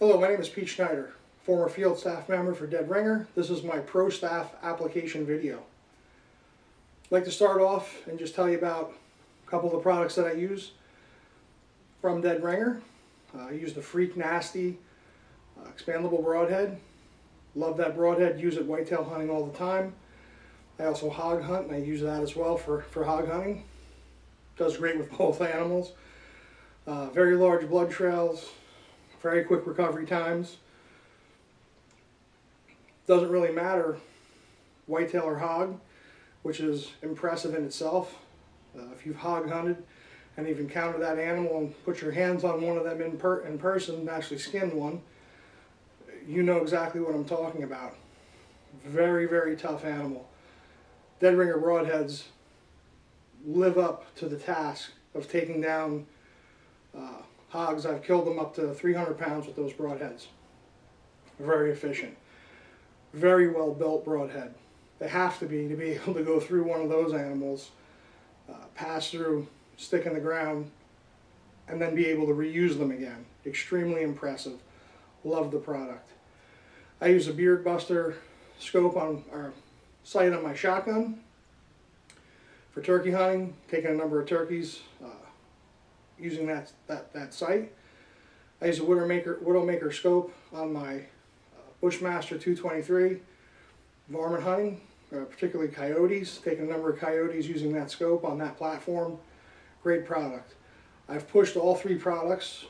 Hello, my name is Pete Schneider, former field staff member for Dead Ringer. This is my pro staff application video. I'd like to start off and just tell you about a couple of the products that I use from Dead Ringer. I use the Freak Nasty expandable broadhead. Love that broadhead, use it whitetail hunting all the time. I also hog hunt and I use that as well for hog hunting. Does great with both animals. Very large blood trails, very quick recovery times. Doesn't really matter whitetail or hog, which is impressive in itself. If you've hog hunted and you've encountered that animal and put your hands on one of them in person and actually skinned one, you know exactly what I'm talking about. Very, very tough animal. Dead Ringer broadheads live up to the task of taking down hogs. I've killed them up to 300 pounds with those broadheads. Very efficient. Very well built broadhead. They have to be able to go through one of those animals, pass through, stick in the ground, and then be able to reuse them again. Extremely impressive. Love the product. I use a beard buster scope on our sight on my shotgun for turkey hunting, taking a number of turkeys using that sight. I use a Widowmaker scope on my Bushmaster 223 varmint hunting, particularly coyotes, taking a number of coyotes using that scope on that platform. Great product. I've pushed all three products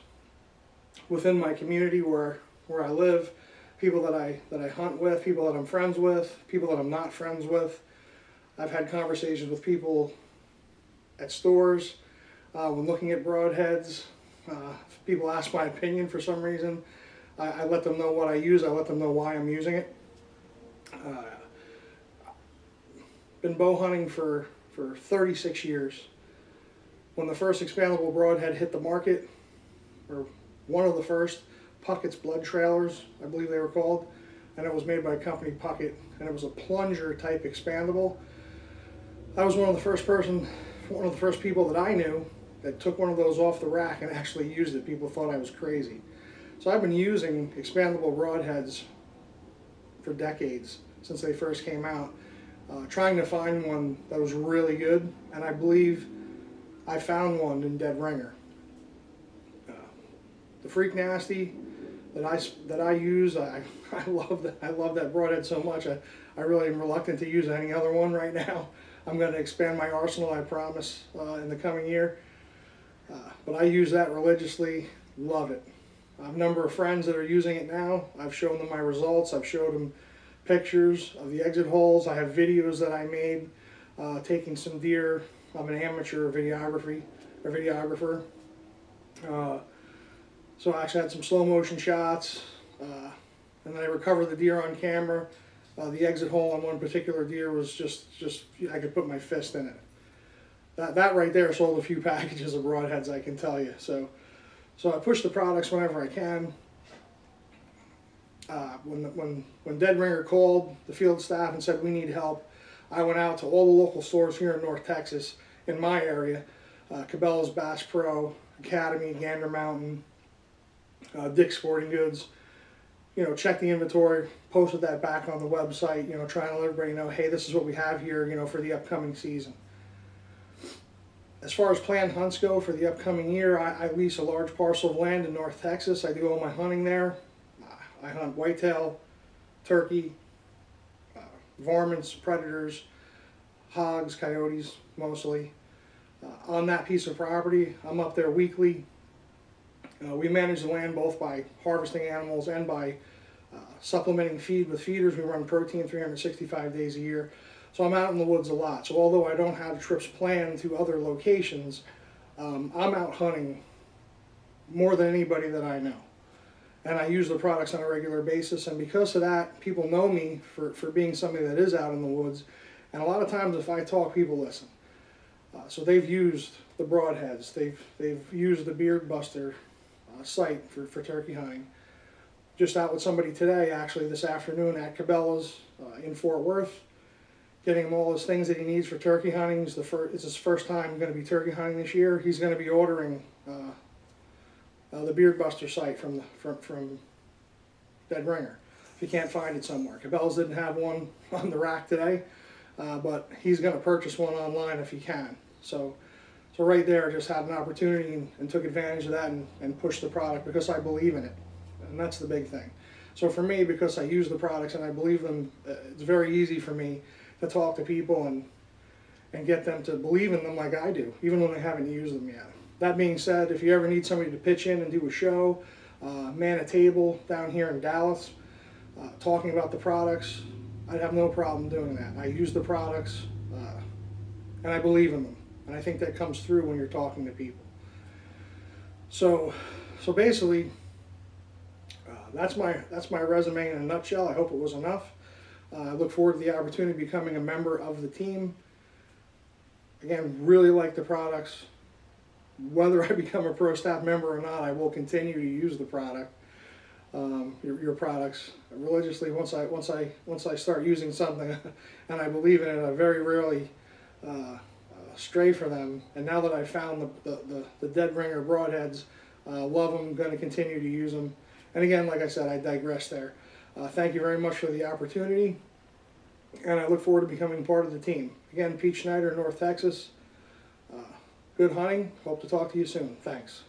within my community where I live, people that I hunt with, people that I'm friends with, people that I'm not friends with. I've had conversations with people at stores when looking at broadheads. If people ask my opinion for some reason, I let them know what I use, I let them know why I'm using it. Been bow hunting for 36 years. When the first expandable broadhead hit the market, or one of the first, Puckett's Blood Trailers, I believe they were called, and it was made by company Puckett, and it was a plunger type expandable. I was one of the first people that I knew that took one of those off the rack and actually used it. People thought I was crazy. So I've been using expandable broadheads for decades, since they first came out, trying to find one that was really good, and I believe I found one in Dead Ringer. The Freak Nasty that I use, I love that broadhead so much. I really am reluctant to use any other one right now. I'm going to expand my arsenal, I promise, in the coming year. But I use that religiously. Love it. I have a number of friends that are using it now. I've shown them my results. I've showed them pictures of the exit holes. I have videos that I made taking some deer. I'm an amateur videographer. So I actually had some slow motion shots, and then I recovered the deer on camera. The exit hole on one particular deer was just I could put my fist in it. That right there sold a few packages of broadheads, I can tell you. So I push the products whenever I can. When Dead Ringer called the field staff and said we need help, I went out to all the local stores here in North Texas, in my area, Cabela's, Bass Pro, Academy, Gander Mountain, Dick's Sporting Goods. Check the inventory, posted that back on the website, trying to let everybody know, hey, this is what we have here, for the upcoming season. As far as planned hunts go for the upcoming year, I lease a large parcel of land in North Texas. I do all my hunting there. I hunt whitetail, turkey, varmints, predators, hogs, coyotes, mostly. On that piece of property, I'm up there weekly. We manage the land both by harvesting animals and by supplementing feed with feeders. We run protein 365 days a year. So I'm out in the woods a lot. So although I don't have trips planned to other locations, I'm out hunting more than anybody that I know. And I use the products on a regular basis, and because of that, people know me for being somebody that is out in the woods. And a lot of times if I talk, people listen. So they've used the broadheads, they've used the beard buster sight for turkey hunting. Just out with somebody today, actually this afternoon at Cabela's in Fort Worth, getting him all his things that he needs for turkey hunting. It's his first time going to be turkey hunting this year. He's going to be ordering the beard buster sight from dead ringer if you can't find it somewhere. Cabela's didn't have one on the rack today, but he's going to purchase one online if he can. So right there, I just had an opportunity and took advantage of that and pushed the product because I believe in it, and that's the big thing. So for me, because I use the products and I believe them, it's very easy for me to talk to people and get them to believe in them like I do, even when they haven't used them yet. That being said, if you ever need somebody to pitch in and do a show, man a table down here in Dallas, talking about the products, I'd have no problem doing that. I use the products, and I believe in them. And I think that comes through when you're talking to people. So basically, that's my resume in a nutshell. I hope it was enough. I look forward to the opportunity of becoming a member of the team. Again, really like the products. Whether I become a pro staff member or not, I will continue to use the product, your products religiously. Once I start using something, and I believe in it, I very rarely stray for them. And now that I've found the dead ringer broadheads, love them, going to continue to use them. And again, like I said, I digress there. Thank you very much for the opportunity, and I look forward to becoming part of the team. Again, Pete Schneider, North Texas. Good hunting. Hope to talk to you soon. Thanks.